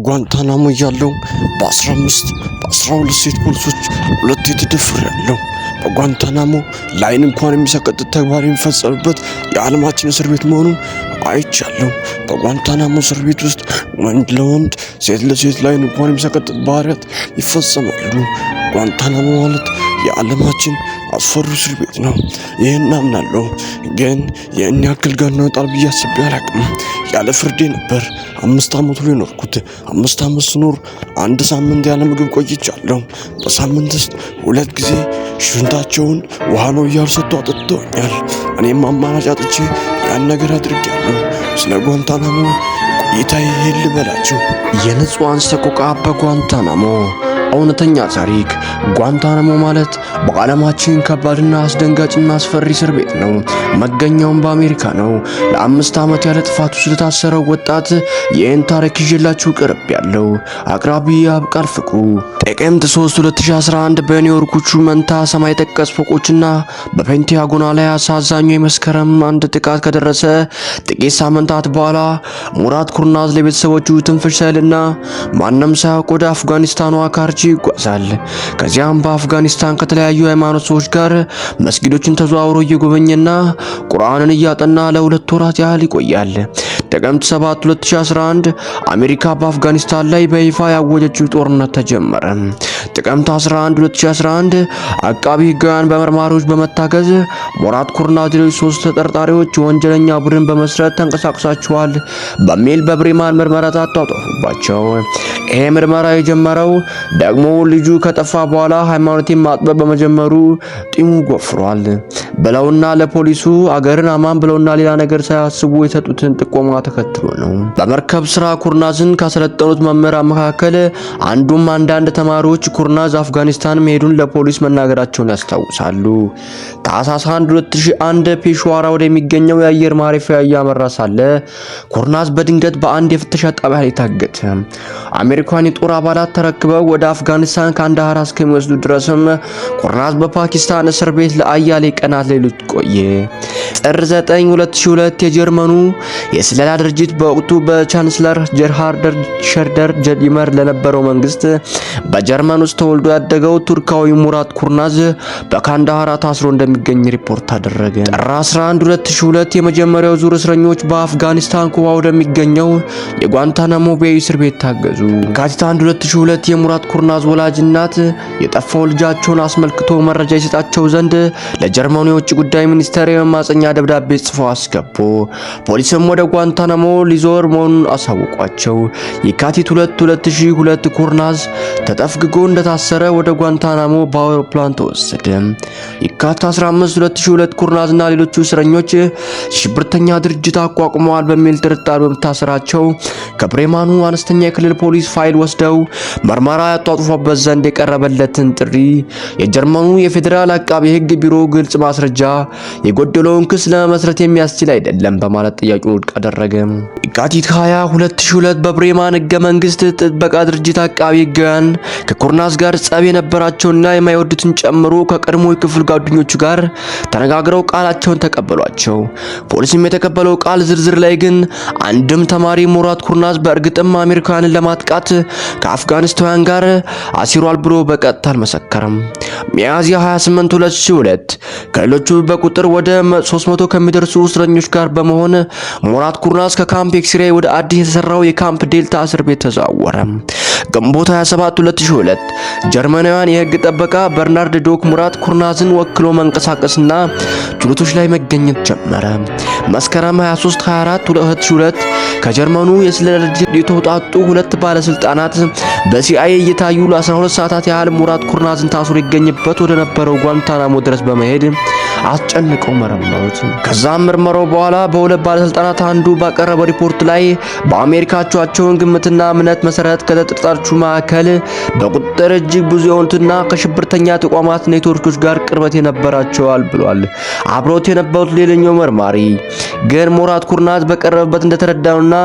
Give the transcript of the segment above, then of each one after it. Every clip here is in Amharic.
በጓንታናሞ ያለው በ15 በ12 ሴት ፖሊሶች ሁለት የተደፈረው በጓንታናሞ ላይን እንኳን የሚሰቀጥጥ ተግባር የሚፈጸምበት የዓለማችን እስር ቤት መሆኑን አይቻለሁ። በጓንታናሞ እስር ቤት ውስጥ ወንድ ለወንድ ሴት ለሴት ላይን እንኳን የሚሰቀጥጥ ባህሪያት ይፈጸማሉ። ጓንታናሞ ማለት የዓለማችን አስፈሪ እስር ቤት ነው። ይህን አምናለሁ። ግን የእኔ ያክል ጋር ነው ጣል ብዬ አስቤ አላቅም። ያለ ፍርዴ ነበር 5 ዓመት ሁሉ የኖርኩት። 5 ዓመት ስኖር 1 ሳምንት ያለ ምግብ ቆይቻለሁ። በሳምንት ውስጥ 2 ጊዜ ሽንታቸውን ውሃ ነው እያሉ ሰጥቶ አጠጥተውኛል። እኔም አማራጭ አጥቼ ያን ነገር አድርጌያለሁ። ስለ ጓንታናሞ ቆይታዬ ይሄን ልበላችሁ። የንጹሃን ሰቆቃ በጓንታናሞ እውነተኛ ታሪክ። ጓንታናሞ ማለት በዓለማችን ከባድና አስደንጋጭና አስፈሪ እስር ቤት ነው። መገኛውም በአሜሪካ ነው። ለ5 ዓመት ያለ ጥፋቱ ስለታሰረው ወጣት ይህን ታሪክ ይዤላችሁ ቀርቤያለሁ። አቅራቢ ያብቃል ፍቅሩ። ጥቅምት 3 2011 በኒውዮርኮቹ መንታ ሰማይ ጠቀስ ፎቆችና በፔንታጎን ላይ አሳዛኙ የመስከረም 1 ጥቃት ከደረሰ ጥቂት ሳምንታት በኋላ ሙራድ ኩርናዝ ለቤተሰቦቹ ትንፍሽ ሳይልና ማንም ሳያውቅ ወደ አፍጋኒስታኗ ካርቺ ይጓዛል። ከዚያም በአፍጋኒስታን ከተለያዩ ሃይማኖት ሰዎች ጋር መስጊዶችን ተዘዋውሮ እየጎበኘና ቁርአንን እያጠና ለ2 ወራት ያህል ይቆያል። ጥቅምት 7 2011 አሜሪካ በአፍጋኒስታን ላይ በይፋ ያወጀችው ጦርነት ተጀመረ። ጥቅምት 11 2011 አቃቢ ሕጋውያን በመርማሪዎች በመታገዝ ሙራድ ኩርናዝ ሌሎች 3 ተጠርጣሪዎች ወንጀለኛ ቡድን በመስረት ተንቀሳቅሳቸዋል በሚል በብሬማን ምርመራ ታጣጣፉባቸው። ይሄ ምርመራ የጀመረው ደግሞ ልጁ ከጠፋ በኋላ ሃይማኖቴን ማጥበብ በመጀመሩ ጢሙ ጎፍሯል ብለውና ለፖሊሱ አገርን አማን ብለውና ሌላ ነገር ሳያስቡ የሰጡትን ጥቆማ ተከትሎ ነው። በመርከብ ስራ ኩርናዝን ካሰለጠኑት መምህራን መካከል አንዱም አንዳንድ ተማሪዎች ኩርናዝ አፍጋኒስታን መሄዱን ለፖሊስ መናገራቸውን ያስታውሳሉ። ታህሳስ 1 2001 ፔሽዋራ ወደሚገኘው የአየር ማረፊያ እያመራ ሳለ ኩርናዝ በድንገት በአንድ የፍተሻ ጣቢያ ላይ ታገተ። አሜሪካን የጦር አባላት ተረክበው ወደ አፍጋኒስታን ካንዳሃር እስከሚወስዱ ድረስም ኩርናዝ በፓኪስታን እስር ቤት ለአያሌ ቀናት ሌሎች ቆየ። ጥር 9 2002 የጀርመኑ የስለላ ድርጅት በወቅቱ በቻንስለር ጀርሃርድ ሸርደር ይመራ ለነበረው መንግስት በጀርመን ውስጥ ተወልዶ ያደገው ቱርካዊ ሙራድ ኩርናዝ በካንዳሃር ታስሮ እንደሚገኝ ሪፖርት አደረገ። ጥር 11 2002 የመጀመሪያው ዙር እስረኞች በአፍጋኒስታን ኩባ ወደሚገኘው የጓንታናሞ ቤይ እስር ቤት ታገዙ። የካቲት 1 2002 የሙራድ ኩርናዝ ወላጅ እናት የጠፋው ልጃቸውን አስመልክቶ መረጃ ይሰጣቸው ዘንድ ለጀርመኑ የውጭ ጉዳይ ሚኒስቴር የማጸኛ ደብዳቤ ጽፈው አስገቡ። ፖሊስም ወደ ጓንታናሞ ሊዞር መሆኑን አሳውቋቸው የካቲት 2 2002 ኩርናዝ ተጠፍግጎ እንደታሰረ ወደ ጓንታናሞ በአውሮፕላን ተወሰደ። የካቲት 15 2002 ኩርናዝና ሌሎቹ እስረኞች ሽብርተኛ ድርጅት አቋቁመዋል በሚል ጥርጣሬ በመታሰራቸው ከብሬማኑ አነስተኛ የክልል ፖሊስ ፋይል ወስደው ምርመራ ያጧጡፉበት ዘንድ የቀረበለትን ጥሪ የጀርመኑ የፌዴራል አቃቤ ሕግ ቢሮ ግልጽ ማስረጃ የጎደለውን ክስ ለመመስረት የሚያስችል አይደለም በማለት ጥያቄውን ውድቅ አደረገ። የካቲት 20 2002 በብሬማን ሕገ መንግስት ጥበቃ ድርጅት አቃቤ ሕጋውያን ከኩርናዝ ጋር ጸብ የነበራቸውና የማይወዱትን ጨምሮ ከቀድሞ የክፍል ጓደኞቹ ጋር ተነጋግረው ቃላቸውን ተቀበሏቸው። ፖሊስም የተቀበለው ቃል ዝርዝር ላይ ግን አንድም ተማሪ ሙራድ ኩርናዝ በእርግጥም አሜሪካንን ለማጥቃት ከአፍጋኒስታውያን ጋር አሲሯል ብሎ በቀጥታ አልመሰከረም። ሚያዝያ 28 2002 ከሌሎቹ በቁጥር ወደ 300 ከሚደርሱ እስረኞች ጋር በመሆን ሙራድ ኩርናዝ ከካምፕ ኤክስሬይ ወደ አዲስ የተሰራው የካምፕ ዴልታ እስር ቤት ተዛወረ። ግንቦት 27 2002 ጀርመናውያን የህግ ጠበቃ በርናርድ ዶክ ሙራድ ኩርናዝን ወክሎ መንቀሳቀስና ችሎቶች ላይ መገኘት ጀመረ። መስከረም 23 24 2002 ከጀርመኑ የስለላ ድርጅት የተውጣጡ 2 ባለስልጣናት በሲአይኤ እየታዩ ለ12 ሰዓታት ያህል ሙራድ ኩርናዝን ታስሮ ይገኝበት ወደ ነበረው ጓንታናሞ ድረስ በመሄድ አስጨንቀው መረመሩት። ከዛም ምርመራው በኋላ በ2 ባለስልጣናት አንዱ ባቀረበው ሪፖርት ላይ በአሜሪካቻቸውን ግምትና እምነት መሰረት ከተጠርጣሪዎቹ መካከል በቁጥጥር እጅግ ብዙ የሆኑትና ከሽብርተኛ ተቋማት ኔትወርኮች ጋር ቅርበት የነበራቸዋል ብሏል። አብሮት የነበሩት ሌላኛው መርማሪ ግን ሙራድ ኩርናዝ በቀረበበት እንደተረዳውና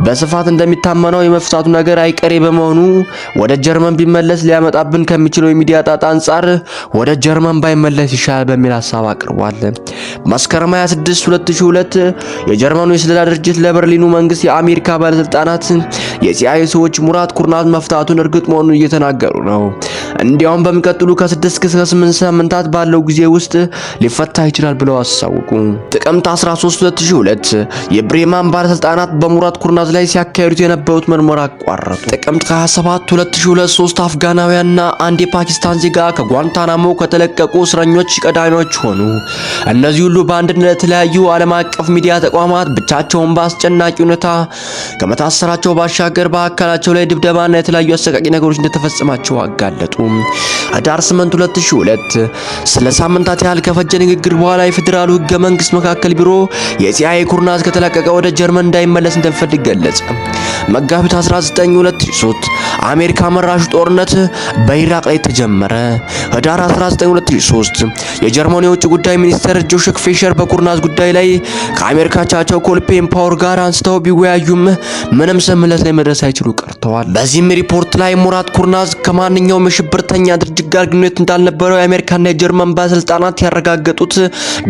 በስፋት እንደሚታመነው የመፍታቱ ነገር አይቀሬ በመሆኑ ወደ ጀርመን ቢመለስ ሊያመጣብን ከሚችለው የሚዲያ ጣጣ አንጻር ወደ ጀርመን ባይመለስ ይሻላል በሚል ሐሳብ አቅርቧል። መስከረም 26 2002 የጀርመኑ የስለላ ድርጅት ለበርሊኑ መንግስት የአሜሪካ ባለስልጣናት የሲአይኤ ሰዎች ሙራት ኩርናዝ መፍታቱን እርግጥ መሆኑን እየተናገሩ ነው። እንዲያውም በሚቀጥሉ ከ6 እስከ 8 ሳምንታት ባለው ጊዜ ውስጥ ሊፈታ ይችላል ብለው አሳወቁ። ጥቅምት 13 2002 የብሬማን ባለስልጣናት በሙራት ኩርናዝ ላይ ሲያካሂዱት የነበሩት ምርመራ አቋረጡ። ጥቅምት 27 2002 3 አፍጋናውያንና አንድ የፓኪስታን ዜጋ ከጓንታናሞ ከተለቀቁ እስረኞች ቀዳሚዎች ሆኑ። እነዚህ ሁሉ በአንድነት የተለያዩ ዓለም አቀፍ ሚዲያ ተቋማት ብቻቸውን በአስጨናቂ ሁኔታ ከመታሰራቸው ባሻገር በአካላቸው ላይ ድብደባና የተለያዩ አሰቃቂ ነገሮች እንደተፈጸማቸው አጋለጡ። ህዳር 8 2002 ስለ ሳምንታት ያህል ከፈጀ ንግግር በኋላ የፌዴራሉ ህገ መንግስት መካከል ቢሮ የሲአይኤ ኩርናዝ ከተለቀቀ ወደ ጀርመን እንዳይመለስ እንደሚፈልግ ገለጸ። መጋቢት 19 2003 አሜሪካ መራሹ ጦርነት በኢራቅ ላይ ተጀመረ። ህዳር 19 2003 የጀርመኑ የውጭ ጉዳይ ሚኒስትር ጆሴፍ ፊሸር በኩርናዝ ጉዳይ ላይ ከአሜሪካ አቻቸው ኮልፔን ፓወር ጋር አንስተው ቢወያዩም ምንም ስምምነት ላይ መድረስ ሳይችሉ ቀርተዋል። በዚህም ሪፖርት ላይ ሙራት ኩርናዝ ከማንኛውም የሽብርተኛ ድርጅት ጋር ግንኙነት እንዳልነበረው የአሜሪካና የጀርመን ባለስልጣናት ያረጋገጡት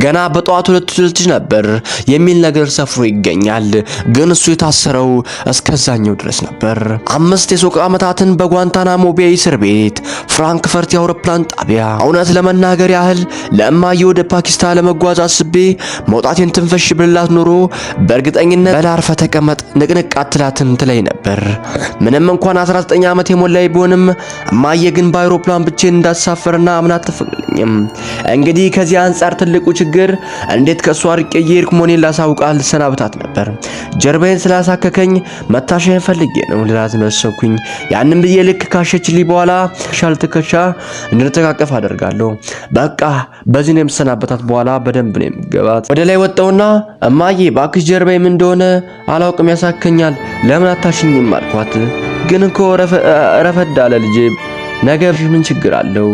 ገና በጠዋቱ 2003 ነበር የሚል ነገር ሰፍሮ ይገኛል። ግን እሱ የታሰረው እስከዛኛው ድረስ ነበር። 5 የሶቅ ዓመታትን በጓንታናሞ ቤይ እስር ቤት፣ ፍራንክፈርት የአውሮፕላን ጣቢያ። እውነት ለመናገር ያህል ለእማዬ ወደ ፓኪስታን ለመጓዝ አስቤ መውጣቴን ትንፈሽ ብልላት ኖሮ በእርግጠኝነት በላርፈ ተቀመጥ ንቅንቅ አትላትም ትለኝ ነበር። ምንም እንኳን 19 ዓመት የሞላኝ ቢሆንም እማዬ ግን በአውሮፕላን ብቻዬን እንዳሳፈርና አምናት አትፈቅድልኝም። እንግዲህ ከዚህ አንጻር ትልቁ ችግር እንዴት ከሷ ርቄ እየሄድኩ መሆኔን ላሳውቃት ልሰናብታት ነበር። ጀርባዬን ስላሳከከኝ መታሻዬን ፈልጌ ነው ልላት መሰኩኝ። ያንን ብዬ ልክ ካሸችልኝ በኋላ ሻልተከሻ እንድንተቃቀፍ አደርጋለሁ። በቃ በዚህ ነው የምሰናበታት። በኋላ በደንብ ነው የምገባት። ወደ ላይ ወጣውና እማዬ ባክሽ ጀርባዬ ምን እንደሆነ አላውቅም ያሳከኛል፣ ለምን አታሽኝም አልኳት። ግን እኮ ረፈድ አለ ልጄ፣ ነገ ምን ችግር አለው?